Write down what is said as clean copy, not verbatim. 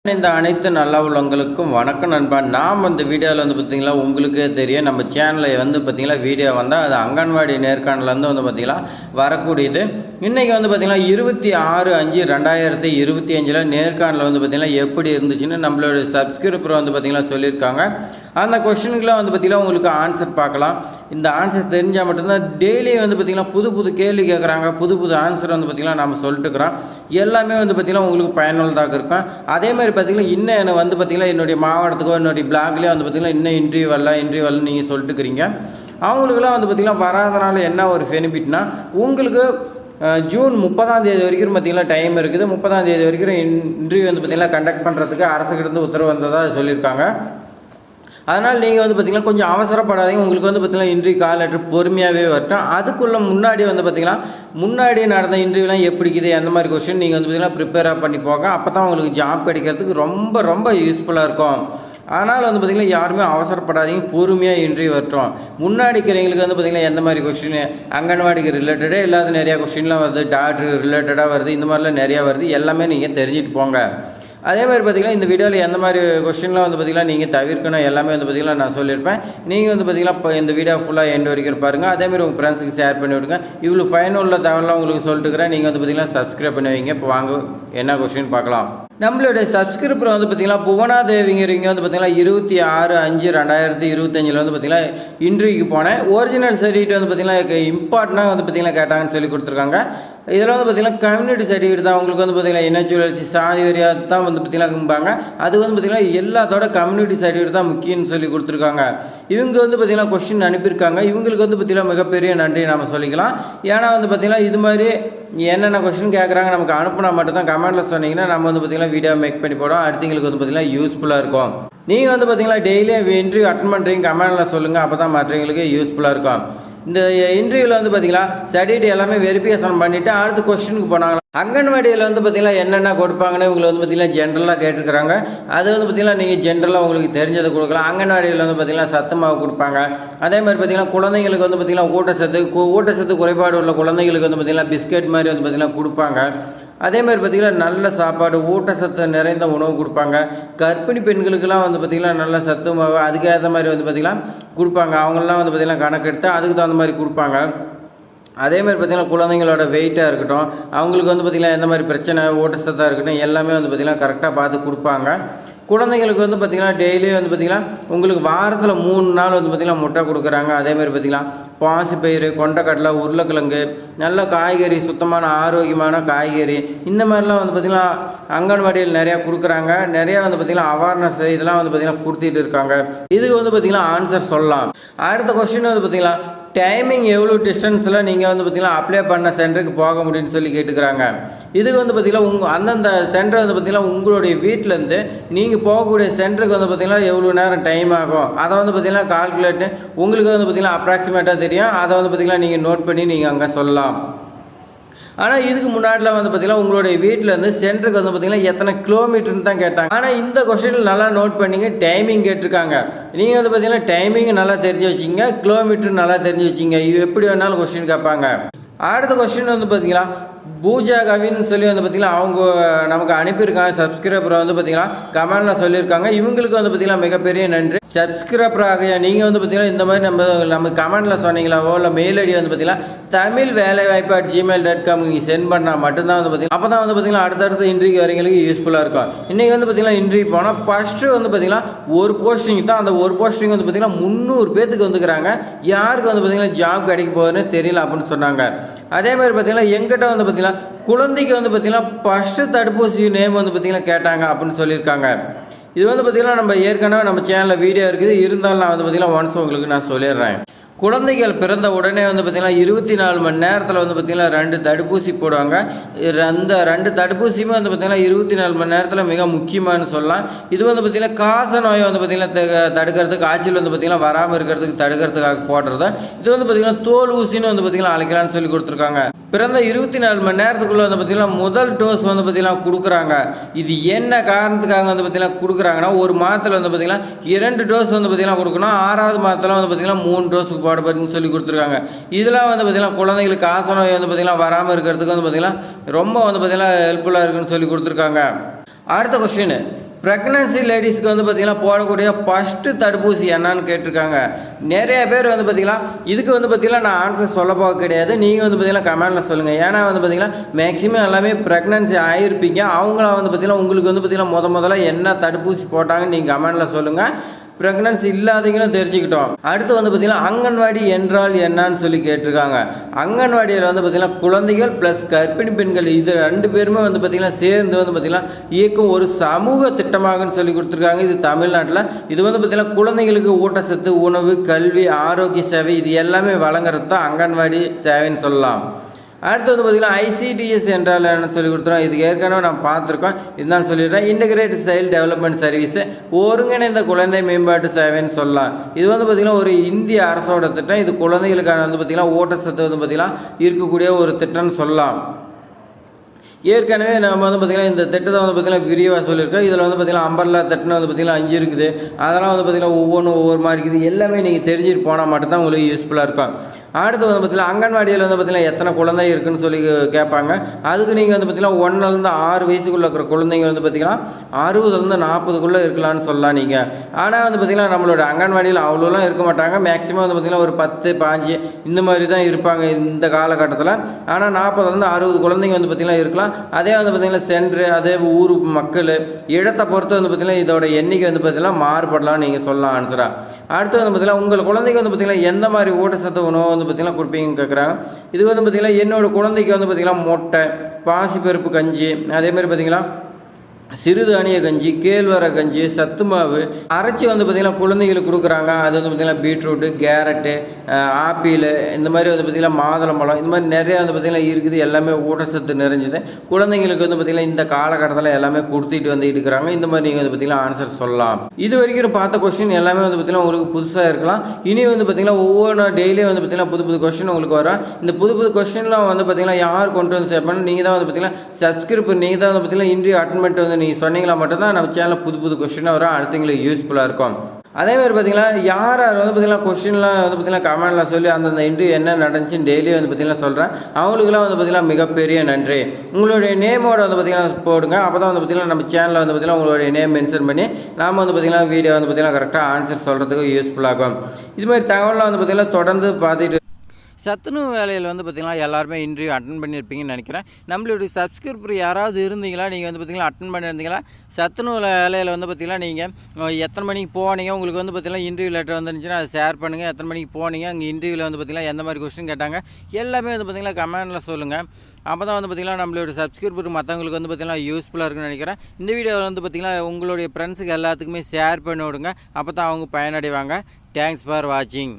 இந்த அனைத்து நல்ல உள்ளவங்களுக்கும் வணக்கம் நண்பா. நாம் இந்த வீடியோவில் பார்த்தீங்களா உங்களுக்கே தெரியும், நம்ம சேனலில் பார்த்தீங்களா வீடியோ வந்தால் அது அங்கன்வாடி நேர்காணலேருந்து பார்த்தீங்களா வரக்கூடியது. இன்றைக்கி பார்த்தீங்கன்னா 26/5/2025 நேர்காணல் பார்த்தீங்கன்னா எப்படி இருந்துச்சுன்னு நம்மளோட சப்ஸ்கிரைபர் பார்த்தீங்களா சொல்லியிருக்காங்க. அந்த கொஸ்டினுக்குலாம் பார்த்தீங்கன்னா உங்களுக்கு ஆன்சர் பார்க்கலாம். இந்த ஆன்சர் தெரிஞ்சால் மட்டும்தான் டெய்லி பார்த்தீங்கன்னா புது புது கேள்வி கேட்குறாங்க, புது புது ஆன்சர் பார்த்தீங்கன்னா நம்ம சொல்லிட்டுக்கிறோம். எல்லாமே பார்த்தீங்கன்னா உங்களுக்கு பயனுள்ளதாக இருக்கும். அதேமாதிரி பார்த்தீங்கன்னா இன்னும் எனக்கு பார்த்தீங்கன்னா என்னுடைய மாவட்டத்துக்கோ என்னுடைய பிளாக்லேயே பார்த்தீங்கன்னா இன்னும் இன்டர்வியூ வரல நீங்கள் சொல்லிட்டுக்கிறீங்க. அவங்களுக்குலாம் பார்த்தீங்கன்னா வராதனால என்ன ஒரு பெனிஃபிட்னா, உங்களுக்கு ஜூன் 30 வரைக்கும் பார்த்தீங்கன்னா டைம் இருக்குது. 30 வரைக்கும் இன்டர்வியூ பார்த்தீங்கன்னா கண்டக்ட் பண்ணுறதுக்கு அரசுக்கிட்ட உத்தரவு வந்ததாக சொல்லியிருக்காங்க. அதனால் நீங்கள் பார்த்தீங்கன்னா கொஞ்சம் அவசரப்படாதீங்க. உங்களுக்கு பார்த்தீங்கன்னா இன்டர்வியூ கால் லெட்டர் பொறுமையாகவே வரட்டும். அதுக்குள்ளே முன்னாடி பார்த்தீங்கன்னா முன்னாடி நடந்த இன்டர்வியூலாம் எப்படி இருக்குது, எந்த மாதிரி கொஸ்டின் நீங்கள் பார்த்தீங்கன்னா ப்ரிப்பேராக பண்ணி போங்க. அப்போ தான் உங்களுக்கு ஜாப் கிடைக்கிறதுக்கு ரொம்ப ரொம்ப யூஸ்ஃபுல்லாக இருக்கும். ஆனால் பார்த்தீங்கன்னா யாருமே அவசரப்படாதீங்க, பொறுமையாக இன்டர்வியூ வரட்டும். முன்னாடி இருக்கிறவங்களுக்கு பார்த்தீங்கன்னா எந்த மாதிரி கொஸ்டின், அங்கன்வாடிக்கு ரிலேட்டடே இல்லாத நிறையா கொஸ்டின்லாம் வருது, டாக்டர் ரிலேட்டடாக வருது, இந்த மாதிரிலாம் நிறையா வருது. எல்லாமே நீங்கள் தெரிஞ்சுட்டு போங்க. அதே மாதிரி பார்த்தீங்கன்னா இந்த வீடியோவில் எந்த மாதிரி கொஸ்டின்லாம் பார்த்தீங்கன்னா நீங்கள் தவிர்க்கணும் எல்லாமே பார்த்தீங்கன்னா நான் சொல்லியிருப்பேன். நீங்கள் பார்த்தீங்கன்னா இப்போ இந்த வீடியோ ஃபுல்லாக எண்ட் வரைக்கும் பாருங்கள். அதேமாதிரி உங்கள் ஃப்ரெண்ட்ஸுக்கு ஷேர் பண்ணி விடுங்க. இவ்வளோ ஃபைனுள்ள தகவலாம் உங்களுக்கு சொல்லிட்டுக்கிறேன். நீங்கள் பார்த்தீங்கன்னா சப்ஸ்கிரைப் பண்ணி வைங்க. இப்போ வாங்க என்ன கொஸ்டின் பார்க்கலாம். நம்மளுடைய சப்ஸ்கிரைபர் பார்த்தீங்கன்னா புவனாதேவிங்கிறவங்க பார்த்தீங்கன்னா 26/5/2025 பார்த்தீங்கன்னா இன்டர்வியூக்கு போனேன். ஒரிஜினல் சர்டிஃபிகேட் பார்த்தீங்கன்னா இம்பார்ட்டனாக பார்த்தீங்கன்னா கேட்டாங்கன்னு சொல்லி கொடுத்துருக்காங்க. இதில் பார்த்தீங்கன்னா கம்யூனிட்டி சர்டிஃபிகேட் தான் உங்களுக்கு பார்த்தீங்கன்னா இனச்சுழற்சி சாதி வரியாக தான் பார்த்தீங்கன்னா கும்பிப்பாங்க. அது பார்த்தீங்கன்னா எல்லாத்தோட கம்யூனிட்டி சர்டிஃபிகேட் தான் முக்கியம்னு சொல்லி கொடுத்துருக்காங்க. இவங்க பார்த்தீங்கன்னா கொஸ்டின் அனுப்பியிருக்காங்க. இவங்களுக்கு பார்த்தீங்கன்னா மிகப்பெரிய நன்றி நம்ம சொல்லிக்கலாம். ஏன்னா பார்த்தீங்கன்னா இது மாதிரி என்னென்ன கொஸ்டின் கேட்குறாங்க நமக்கு அனுப்புனா மட்டும் தான் கமெண்ட்டில் சொன்னீங்கன்னா நம்ம பார்த்தீங்கன்னா வீடியோ மேக் பண்ணி போடுவோம். அடுத்தவங்களுக்கு பார்த்தீங்கன்னா யூஸ்ஃபுல்லாக இருக்கும். நீங்கள் பார்த்தீங்கன்னா டெய்லியும் இன்டர்வியூ அட்டன் பண்ணுறீங்க, கமெண்ட்டில் சொல்லுங்கள். அப்போ தான் மற்றவங்களுக்கு யூஸ்ஃபுல்லாக இருக்கும். இந்த இன்டர்வியூவில் பார்த்தீங்கன்னா சர்டிஃபிகேட் எல்லாமே வெரிஃபிகேஷன் பண்ணிவிட்டு அடுத்த கொஸ்டினுக்கு போனாங்க. அங்கன்வாடியில் பார்த்தீங்கன்னா என்னென்ன கொடுப்பாங்கன்னு இவங்களை பார்த்தீங்கன்னா ஜென்ரலாக கேட்டுருக்குறாங்க. அது பார்த்தீங்கன்னா நீங்கள் ஜென்ரலாக உங்களுக்கு தெரிஞ்சதை கொடுக்கலாம். அங்கன்வாடியில் பார்த்தீங்கன்னா சத்துமாவு கொடுப்பாங்க. அதே மாதிரி பார்த்தீங்கன்னா குழந்தைங்களுக்கு பார்த்தீங்கன்னா ஊட்டச்சத்து குறைபாடு உள்ள குழந்தைங்களுக்கு பார்த்தீங்கன்னா பிஸ்கெட் மாதிரி பார்த்தீங்கன்னா கொடுப்பாங்க. அதே மாதிரி பார்த்திங்கன்னா நல்ல சாப்பாடு, ஊட்டச்சத்து நிறைந்த உணவு கொடுப்பாங்க. கர்ப்பிணி பெண்களுக்கெல்லாம் பார்த்திங்கன்னா நல்ல சத்து மாவு அதுக்கேற்ற மாதிரி பார்த்திங்கன்னா கொடுப்பாங்க. அவங்களெலாம் பார்த்திங்கன்னா கணக்கெடுத்து அதுக்கு தகுந்த மாதிரி கொடுப்பாங்க. அதே மாதிரி பார்த்திங்கன்னா குழந்தைங்களோட வெயிட்டாக இருக்கட்டும், அவங்களுக்கு பார்த்திங்கன்னா எந்த மாதிரி பிரச்சனை, ஊட்டச்சத்தாக இருக்கட்டும், எல்லாமே பார்த்திங்கன்னா கரெக்டாக பார்த்து கொடுப்பாங்க. குழந்தைங்களுக்கு பார்த்திங்கன்னா டெய்லி பார்த்திங்கன்னா உங்களுக்கு வாரத்தில் 3 நாள் பார்த்திங்கன்னா முட்டை கொடுக்குறாங்க. அதேமாதிரி பார்த்திங்கன்னா பாசிப்பயிறு, கொண்டைக்கடலை, உருளைக்கிழங்கு, நல்ல காய்கறி, சுத்தமான ஆரோக்கியமான காய்கறி, இந்த மாதிரிலாம் பார்த்திங்கன்னா அங்கன்வாடியில் நிறையா கொடுக்குறாங்க. நிறையா பார்த்திங்கன்னா அவேர்னஸ் இதெல்லாம் பார்த்திங்கன்னா கொடுத்துட்டு இருக்காங்க. இதுக்கு பார்த்திங்கன்னா ஆன்சர் சொல்லலாம். அடுத்த கொஸ்டின் பார்த்திங்கன்னா டைமிங் எவ்வளோ டிஸ்டன்ஸில் நீங்கள் பார்த்திங்கன்னா அப்ளை பண்ண சென்டருக்கு போக முடியும்னு சொல்லி கேட்டுக்கிறாங்க. இதுக்கு பார்த்திங்கன்னா அந்தந்த சென்டர் பார்த்திங்கன்னா உங்களுடைய வீட்டிலேருந்து நீங்கள் போகக்கூடிய சென்டருக்கு பார்த்திங்கன்னா எவ்வளோ நேரம் டைம் ஆகும் அதை பார்த்திங்கன்னா கால்குலேட்டு உங்களுக்கு பார்த்திங்கன்னா அப்ராக்சிமேட்டாக தெரியும். அதை பார்த்திங்கன்னா நீங்கள் நோட் பண்ணி நீங்கள் அங்கே சொல்லலாம். ஆனால் இதுக்கு முன்னாடிலாம் பார்த்திங்கன்னா உங்களுடைய வீட்டிலேருந்து சென்டருக்கு பார்த்திங்கன்னா எத்தனை கிலோமீட்டர்னு தான் கேட்டாங்க. ஆனால் இந்த கொஸ்டினில் நல்லா நோட் பண்ணிங்க, டைமிங் கேட்டிருக்காங்க. நீங்கள் பார்த்திங்கன்னா டைமிங் நல்லா தெரிஞ்சு வச்சிங்க, கிலோமீட்டர் நல்லா தெரிஞ்சு வச்சிங்க. இது எப்படி வேணாலும் கொஸ்டின் கேட்பாங்க. அடுத்த கொஸ்டின் பார்த்திங்கன்னா பூஜா கவின்னு சொல்லி பார்த்திங்கன்னா அவங்க நமக்கு அனுப்பியிருக்காங்க. சப்ஸ்கிரைபர் பார்த்திங்கன்னா கமெண்டில் சொல்லியிருக்காங்க. இவங்களுக்கு பார்த்திங்கன்னா மிகப்பெரிய நன்றி. சப்ஸ்கிரைபராக நீங்கள் பார்த்திங்கன்னா இந்த மாதிரி நம்ம கமெண்டில் சொன்னீங்களாவோ இல்லை மெயில் ஐடி பார்த்திங்கன்னா தமிழ் வேலைவாய்ப்பு @gmail.com நீங்கள் சென்ட் பண்ணால் மட்டும்தான் பார்த்திங்கன்னா அப்போ தான் பார்த்திங்கன்னா அடுத்தடுத்த இன்டர்வியூ வரவங்களுக்கு யூஸ்ஃபுல்லாக இருக்கும். இன்றைக்கி பார்த்திங்கன்னா இன்டர்வியூ போனால் ஃபஸ்ட்டு பார்த்திங்கன்னா ஒரு போஸ்டிங் தான். அந்த ஒரு போஸ்டிங் பார்த்திங்கன்னா 300 பேத்துக்கு வந்துக்கிறாங்க. யாருக்கு பார்த்திங்கன்னா ஜாப் கிடைக்க போகுதுன்னு தெரியல அப்படின்னு சொன்னாங்க. அதே மாதிரி பார்த்திங்கன்னா எங்கிட்ட பார்த்திங்கன்னா குழந்தைக்கு பார்த்திங்கன்னா ஃபஸ்ட்டு தடுப்பூசி நேம் பார்த்திங்கன்னா கேட்டாங்க அப்படின்னு சொல்லியிருக்காங்க. இது பார்த்திங்கன்னா நம்ம ஏற்கனவே நம்ம சேனலில் வீடியோ இருக்குது. இருந்தாலும் நான் பார்த்திங்கன்னா ஒன்ஸ் உங்களுக்கு நான் சொல்லிடுறேன். குழந்தைகள் பிறந்த உடனே பார்த்திங்கன்னா 24 மணி நேரத்தில் பார்த்திங்கன்னா 2 தடுப்பூசி போடுவாங்க. அந்த 2 தடுப்பூசியுமே பார்த்திங்கன்னா 24 மணி நேரத்தில் மிக முக்கியமானு சொல்லலாம். இது பார்த்திங்கன்னா காச நோயை பார்த்திங்கன்னா தடுக்கிறதுக்கு, காய்ச்சல் பார்த்திங்கன்னா வராமல் இருக்கிறதுக்கு தடுக்கிறதுக்காக போடுறது. இது பார்த்திங்கன்னா தோல் ஊசின்னு பார்த்திங்கன்னா அழைக்கலான்னு சொல்லி கொடுத்துருக்காங்க. பிறந்த 24 மணி நேரத்துக்குள்ளே பார்த்திங்கன்னா முதல் டோஸ் பார்த்திங்கன்னா கொடுக்குறாங்க. இது என்ன காரணத்துக்காக பார்த்திங்கன்னா கொடுக்குறாங்கன்னா, ஒரு மாதத்தில் பார்த்திங்கன்னா 2 டோஸ் பார்த்திங்கன்னா கொடுக்கணும். 6வது மாதத்தில் பார்த்திங்கன்னா 3 டோஸுக்கு போட போகிறீங்கன்னு சொல்லி கொடுத்துருக்காங்க. இதெல்லாம் பார்த்திங்கன்னா குழந்தைங்களுக்கு காச நோய் பார்த்திங்கன்னா வராமல் இருக்கிறதுக்கு பார்த்திங்கன்னா ரொம்ப பார்த்திங்கன்னா ஹெல்ப்ஃபுல்லாக இருக்குன்னு சொல்லி கொடுத்துருக்காங்க. அடுத்த கொஸ்டின், ப்ரெக்னன்சி லேடிஸ்க்கு வந்து பார்த்திங்கன்னா போடக்கூடிய ஃபஸ்ட்டு தடுப்பூசி என்னன்னு கேட்டிருக்காங்க. நிறைய பேர் வந்து பார்த்திங்கன்னா இதுக்கு வந்து பார்த்திங்கன்னா நான் ஆன்சர் சொல்ல போக கிடையாது. நீங்கள் வந்து பார்த்திங்கன்னா கமெண்டில் சொல்லுங்கள். ஏன்னா வந்து பார்த்திங்கன்னா மேக்ஸிமம் எல்லாமே ப்ரெக்னன்சி ஆகிருப்பீங்க. அவங்களாம் வந்து பார்த்திங்கன்னா உங்களுக்கு வந்து பார்த்திங்கன்னா முதல்ல என்ன தடுப்பூசி போட்டாங்கன்னு நீங்கள் கமெண்டில் சொல்லுங்கள். ப்ரெக்னன்சி இல்லாதவங்களும் தெரிஞ்சுக்கிட்டோம். அடுத்து வந்து பார்த்திங்கன்னா அங்கன்வாடி என்றால் என்னன்னு சொல்லி கேட்டிருக்காங்க. அங்கன்வாடியில் வந்து பார்த்திங்கன்னா குழந்தைகள் ப்ளஸ் கர்ப்பிணி பெண்கள் இது 2 பேருமே வந்து பார்த்திங்கன்னா சேர்ந்து வந்து பார்த்திங்கன்னா இயக்கும் ஒரு சமூக திட்டமாகன்னு சொல்லி கொடுத்துருக்காங்க. இது தமிழ்நாட்டில். இது வந்து பார்த்திங்கன்னா குழந்தைகளுக்கு ஊட்டச்சத்து, உணவு, கல்வி, ஆரோக்கிய சேவை இது எல்லாமே வழங்குறது தான் அங்கன்வாடி சேவைன்னு சொல்லலாம். அடுத்து வந்து பார்த்திங்கன்னா ICDS என்றால் என்ன சொல்லி கொடுத்துருவோம். இது ஏற்கனவே நான் பார்த்துருக்கோம். இதுதான் சொல்லிடுறேன். இன்டகிரேட்டட் சைல்டு டெவலப்மெண்ட் சர்வீஸு, ஒருங்கிணைந்த குழந்தை மேம்பாட்டு சேவைன்னு சொல்லலாம். இது வந்து பார்த்திங்கன்னா ஒரு இந்திய அரசோட திட்டம். இது குழந்தைகளுக்கான வந்து பார்த்திங்கன்னா ஊட்டச்சத்து வந்து பார்த்திங்கன்னா இருக்கக்கூடிய ஒரு திட்டம்னு சொல்லலாம். ஏற்கனவே நம்ம வந்து பார்த்திங்கன்னா இந்த திட்டத்தை வந்து பார்த்திங்கன்னா விரிவாக சொல்லியிருக்கோம். இதில் வந்து பார்த்திங்கன்னா அம்பர்லா திட்டம் வந்து பார்த்திங்கன்னா 5 இருக்குது. அதெல்லாம் வந்து பார்த்திங்கன்னா ஒவ்வொரு மாதிரி இருக்குது. எல்லாமே நீங்கள் தெரிஞ்சுட்டு போனால் மட்டும்தான் உங்களுக்கு யூஸ்ஃபுல்லாக இருக்கும். அடுத்து வந்து பார்த்திங்கன்னா அங்கன்வாடியில் வந்து பார்த்திங்கன்னா எத்தனை குழந்தை இருக்குதுன்னு சொல்லி கேட்பாங்க. அதுக்கு நீங்கள் வந்து பார்த்திங்கன்னா 1லேருந்து 6 வயசுக்குள்ளே இருக்கிற குழந்தைங்க வந்து பார்த்திங்கன்னா 60லேருந்து 40க்குள்ளே இருக்கலாம்னு சொல்லலாம் நீங்கள். ஆனால் வந்து பார்த்திங்கன்னா நம்மளோட அங்கன்வாடியில் அவ்வளோலாம் இருக்க மாட்டாங்க. மேக்ஸிமம் வந்து பார்த்திங்கன்னா ஒரு 10, 15 இந்த மாதிரி தான் இருப்பாங்க இந்த காலகட்டத்தில். ஆனால் 40லேருந்து 60 குழந்தைங்க வந்து பார்த்திங்கன்னா இருக்கலாம். அதே வந்து பார்த்திங்கன்னா சென்ட்ரு, அதே ஊர் மக்கள் இடத்தை பொறுத்து வந்து பார்த்திங்கன்னா இதோட எண்ணிக்கை வந்து பார்த்திங்கன்னா மாறுபடலாம்னு நீங்கள் சொல்லலாம் ஆன்சராக. அடுத்து வந்து பார்த்திங்கன்னா உங்கள் குழந்தைக்கு வந்து பார்த்திங்கன்னா எந்த மாதிரி ஊட்டச்சத்து உணவு வந்து பார்த்திங்கன்னா கொடுப்பீங்கன்னு கேட்குறாங்க. இது வந்து பார்த்திங்கன்னா என்னோடய குழந்தைக்கு வந்து பார்த்திங்கன்னா முட்டை, பாசிப்பருப்பு கஞ்சி, அதேமாதிரி பார்த்திங்கன்னா சிறுதானிய கஞ்சி, கேழ்வரகு கஞ்சி, சத்து மாவு அரைச்சி வந்து பார்த்திங்கன்னா குழந்தைகளுக்கு கொடுக்குறாங்க. அது வந்து பார்த்திங்கன்னா பீட்ரூட்டு, கேரட்டு, ஆப்பிள் இந்த மாதிரி வந்து பார்த்திங்கன்னா மாதுளம்பழம் இந்த மாதிரி நிறையா வந்து பார்த்திங்கன்னா இருக்குது. எல்லாமே ஊட்டச்சத்து நிறைஞ்சது. குழந்தைங்களுக்கு வந்து பார்த்திங்கன்னா இந்த காலகட்டத்தில் எல்லாமே கொடுத்துட்டு வந்து இருக்கிறாங்க. இந்த மாதிரி நீங்கள் வந்து பார்த்திங்கன்னா ஆன்சர் சொல்லலாம். இது வரைக்கும் பார்த்த கொஸ்டின் எல்லாமே வந்து பார்த்திங்கன்னா உங்களுக்கு புதுசாக இருக்கலாம். இனி வந்து பார்த்திங்கன்னா ஒவ்வொரு டெய்லியும் வந்து பார்த்திங்கன்னா புது கொஸ்டின் உங்களுக்கு வரும். இந்த புது கொஸ்டின்லாம் வந்து பார்த்திங்கன்னா யார் கொண்டு வந்து சேர்ப்பாங்க, நீங்கள் தான் வந்து பார்த்திங்கன்னா சப்ஸ்கிரைபர் நீங்கள் தான் வந்து பார்த்திங்கன்னா இன்றைய அட்டன்மெண்ட் வந்து நீங்கள் சொன்னீங்களா மட்டும்தான் நம்ம சேனலில் புது கொஸ்டினாக வரும். அடுத்தவங்களுக்கு யூஸ்ஃபுல்லாக இருக்கும். அதேமாதிரி பார்த்திங்கன்னா யார் வந்து பார்த்திங்கன்னா கொஸ்டின்லாம் வந்து பார்த்திங்கன்னா கமெண்டில் சொல்லி அந்தந்த இன்டர்வியூ என்ன நடந்துச்சுன்னு டெய்லியும் வந்து பார்த்திங்கன்னா சொல்கிறேன். அவங்களுக்குலாம் வந்து பார்த்திங்கன்னா மிகப்பெரிய நன்றி. உங்களுடைய நேமோட வந்து பார்த்திங்கன்னா போடுங்க. அப்போ தான் வந்து பார்த்திங்கன்னா நம்ம சேனலில் வந்து பார்த்திங்கன்னா உங்களுடைய நேம் மென்ஷன் பண்ணி நாம் வந்து பார்த்திங்கன்னா வீடியோ வந்து பார்த்திங்கன்னா கரெக்டாக ஆன்சர் சொல்கிறதுக்கு யூஸ்ஃபுல்லாகும். இது மாதிரி தகவலாம் வந்து பார்த்திங்கன்னா தொடர்ந்து பார்த்துட்டு சத்துணவு வேலையில் வந்து பார்த்திங்கன்னா எல்லாருமே இன்டர்வியூ அட்டன் பண்ணியிருப்பீங்கன்னு நினைக்கிறேன். நம்மளுடைய சப்ஸ்கிரைபர் யாராவது இருந்தீங்களா, நீங்கள் வந்து பார்த்திங்கன்னா அட்டன் பண்ணியிருந்தீங்களா? சத்துணவு வேலையில் வந்து பார்த்திங்கன்னா நீங்கள் எத்தனை மணிக்கு போனீங்க, உங்களுக்கு வந்து பார்த்திங்கன்னா இன்டர்வியூ லெட்டர் வந்துருந்துச்சுன்னா அதை ஷேர் பண்ணுங்கள். எத்தனை மணிக்கு போனீங்க, அங்கே இன்டர்வியூவில் வந்து பார்த்திங்கன்னா எந்த மாதிரி கொஸ்டின் கேட்டாங்க எல்லாமே வந்து பார்த்திங்கன்னா கமெண்டில் சொல்லுங்கள். அப்போ தான் வந்து பார்த்திங்கன்னா நம்மளோட சப்ஸ்கிரைபர் மற்றவங்களுக்கு வந்து பார்த்திங்கன்னா யூஸ்ஃபுல்லாக இருக்குன்னு நினைக்கிறேன். இந்த வீடியோவில் வந்து பார்த்திங்கன்னா உங்களுடைய ஃப்ரெண்ட்ஸுக்கு எல்லாத்துக்குமே ஷேர் பண்ணி விடுங்க. அப்போ தான் அவங்க பயனடைவாங்க. தேங்க்ஸ் ஃபார் வாட்சிங்.